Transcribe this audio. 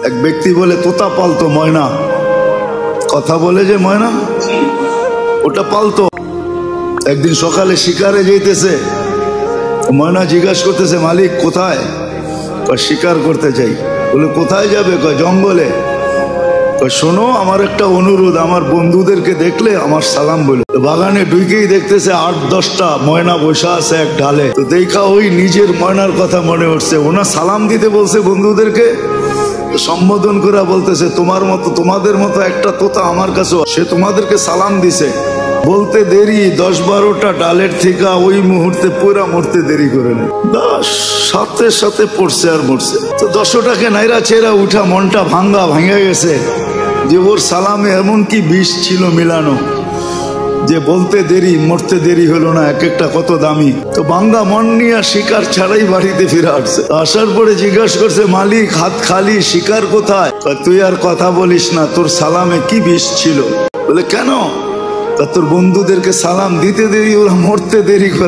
এক ব্যক্তি বলে তোতা পালতো ময়না, কথা বলে যে ময়না ওটা পালতো। একদিন সকালে শিকারে যেতেছে, ময়না জিজ্ঞাসা করতেছে মালিক কোথায়? শিকার করতে চাই। বলে কোথায় যাবে? জঙ্গলে। শোনো আমার একটা অনুরোধ, আমার বন্ধুদেরকে দেখলে আমার সালাম বলো। বাগানে ঢুকেই দেখতেছে 8-10টা ময়না বসা আছে এক ডালে। তো দেখা ওই নিজের ময়নার কথা মনে উঠছে, ওনা সালাম দিতে বলছে বন্ধুদেরকে, সম্বোধন করে বলতেছে তোমাদের মতো একটা তোতা আমার কাছে, সে তোমাদেরকে সালাম দিছে। বলতে দেরি 10-12টা ডালের থেকে ওই মুহূর্তে পুরা মরতে দেরি করে নেই, সাথে সাথে পড়ছে আর মরছে। তো 10টাকে নাইরা চেরা উঠা, মনটা ভাঙা গেছে যে ওর সালামে এমন কি বিষ ছিল মিলানো যে বলতে দেরি মরতে দেরি হলো না। এক একটা কত দামি। তো ভাঙ্গা মন নিয়ে শিকার ছাড়াই বাড়িতে ফিরে আসছে। আসার পরে জিজ্ঞাসা করছে মালিক হাত খালি, শিকার কোথায়? তুই আর কথা বলিস না, তোর সালামে কি বিষ ছিল? বলে কেন? তোর বন্ধুদেরকে সালাম দিতে দেরি, ওরা মরতে দেরি করে।